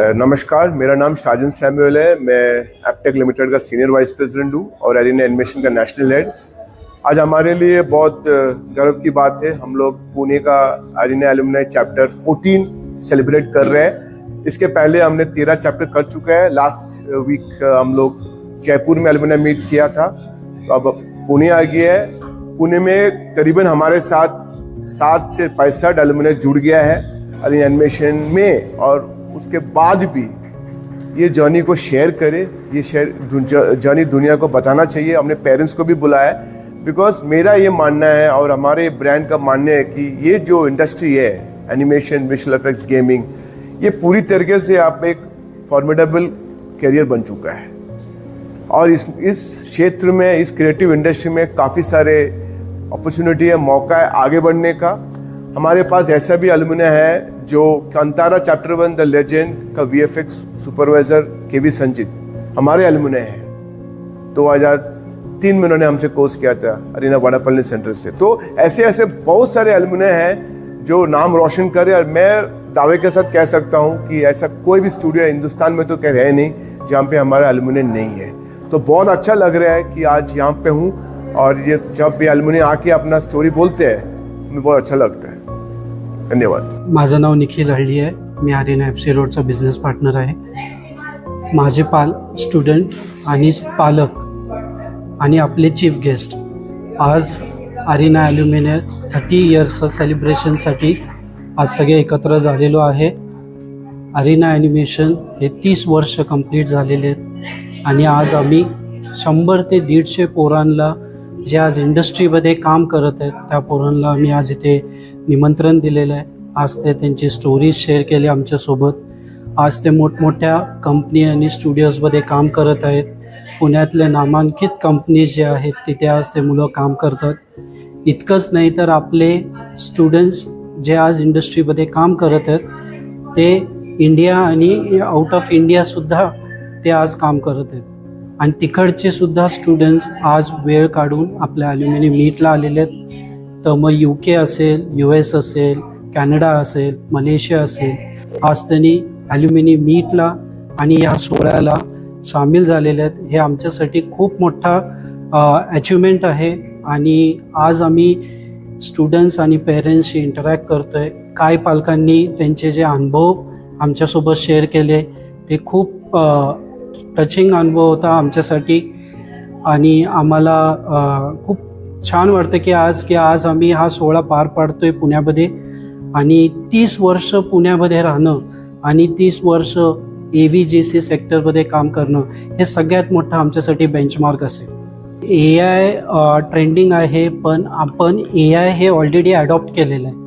नमस्कार, मेरा नाम शाजन सैमुअल है। मैं एप्टेक लिमिटेड का सीनियर वाइस प्रेसिडेंट हूँ और एरिना एनिमेशन का नेशनल हेड। आज हमारे लिए बहुत गर्व की बात है। हम लोग पुणे का एरिना एलुमनाई चैप्टर 14 सेलिब्रेट कर रहे हैं। इसके पहले हमने 13 चैप्टर कर चुका है। लास्ट वीक हम लोग जयपुर में एलुमनाई मीट किया था, तो अब पुणे आ गया है। पुणे में करीबन हमारे साथ 7 से 65 एलुमनाई जुड़ गया है एरिना एनिमेशन में, और उसके बाद भी ये जर्नी को शेयर करे, ये जर्नी दुनिया को बताना चाहिए। हमने पेरेंट्स को भी बुलाया बिकॉज मेरा ये मानना है और हमारे ब्रांड का मानना है कि ये जो इंडस्ट्री है एनिमेशन, विजुअल इफेक्ट्स, गेमिंग, ये पूरी तरीके से आप एक फॉर्मिडेबल करियर बन चुका है। और इस क्षेत्र में, इस क्रिएटिव इंडस्ट्री में काफ़ी सारे अपॉर्चुनिटी है, मौका है आगे बढ़ने का। हमारे पास ऐसा भी एलुमनाई है जो कांतारा चैप्टर 1 द लेजेंड का VFX सुपरवाइजर KV संजीत हमारे एलुमनाई है। 2003 में उन्होंने हमसे कोर्स किया था एरिना वाडापल्ली सेंटर से। तो ऐसे ऐसे बहुत सारे एलुमनाई हैं जो नाम रोशन करे, और मैं दावे के साथ कह सकता हूं कि ऐसा कोई भी स्टूडियो हिंदुस्तान में तो कह रहे नहीं जहाँ पे हमारा एलुमनाई नहीं है। तो बहुत अच्छा लग रहा है कि आज यहाँ पे हूँ, और ये जब भी एलुमनाई आके अपना स्टोरी बोलते हैं मुझे बहुत अच्छा लगता है। धन्यवाद। माझं नाव निखिल हळ्ळी आहे। मी एरिना FC रोडचा बिझनेस पार्टनर आहे। माझे स्टुडंट आणि पालक आणि आपले चीफ गेस्ट आज एरिना एल्युमिनाय 30 इयर्स सेलिब्रेशनसाठी आज सगळे एकत्र झालेलो आहे। एरिना ॲनिमेशन हे 30 वर्ष कंप्लीट झालेले आहेत आणि आज आम्ही 100 ते 150 पोरांना जे आज इंडस्ट्रीमध्ये काम करत आहेत त्या पोरांना आम्ही आज इथे निमंत्रण दिलेलं आहे। आज ते त्यांची स्टोरीज शेअर केली आमच्यासोबत। आज ते मोठमोठ्या कंपनी आणि स्टुडिओजमध्ये काम करत आहेत। पुण्यातले नामांकित कंपनीज जे आहेत तिथे आज ते मुलं काम करतात। इतकंच नाही तर आपले स्टुडंट्स जे आज इंडस्ट्रीमध्ये काम करत आहेत ते इंडिया आणि आउट ऑफ इंडियासुद्धा ते आज काम करत आहेत, आणि तिकडचे सुद्धा स्टुडंट्स आज वेळ काढून आपल्या एल्युमिनी मीटला आलेले आहेत। तर मग UK असेल, US असेल, कॅनडा असेल, मलेशिया असेल, आज त्यांनी एल्युमिनी मीटला आणि या सोहळ्याला सामील झालेले आहेत। हे आमच्यासाठी खूप मोठा अचिव्हमेंट आहे, आणि आज आम्ही स्टुडंट्स आणि पेरेंट्सशी इंटरॅक्ट करतो आहे। काय पालकांनी त्यांचे जे अनुभव आमच्यासोबत शेअर केले ते खूप टचिंग अनुभव होता आमच्यासाठी, आणि आम्हाला खूप छान वाटतं की आज आम्ही हा सोहळा पार पाडतोय पुण्यामध्ये। आणि 30 वर्ष पुण्यामध्ये राहणं आणि 30 वर्ष AVGC सेक्टरमध्ये काम करणं हे सगळ्यात मोठं आमच्यासाठी बेंचमार्क असेल। AI ट्रेंडिंग आहे, पण आपण AI हे ऑलरेडी ॲडॉप्ट केलेलं आहे।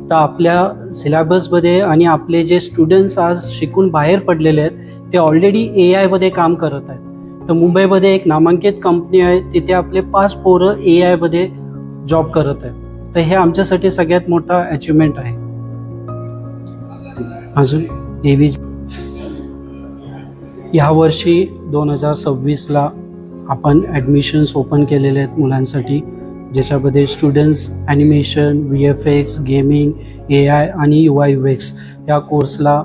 तर आपल्या सिलेबसमध्ये आणि आपले जे स्टुडंट्स आज शिकून बाहेर पडलेले आहेत ते ऑलरेडी AI मध्ये काम करत आहेत। तर मुंबईमध्ये एक नामांकित कंपनी आहे, तिथे आपले 5 पोरं AI मध्ये जॉब करत आहेत। तर हे आमच्यासाठी सगळ्यात मोठा अचिव्हमेंट आहे। अजून ह्या वर्षी 2026ला आपण ॲडमिशन्स ओपन केलेले आहेत मुलांसाठी, ज्याच्यामध्ये students animation, VFX, gaming, AI आणि UI UX या कोर्सला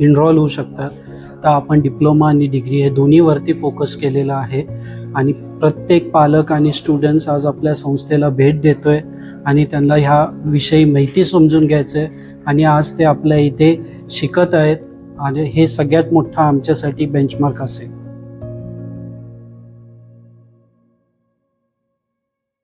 इनरोल होऊ शकतात। तर आपण डिप्लोमा आणि डिग्री हे दोन्हीवरती फोकस केलेला आहे, आणि प्रत्येक पालक आणि स्टुडंट्स आज आपल्या संस्थेला भेट देतोय आणि त्यांना ह्या विषयी माहिती समजून घ्यायचं आहे, आणि आज ते आपल्या इथे शिकत आहेत, आणि हे सगळ्यात मोठा आमच्यासाठी बेंचमार्क असेल।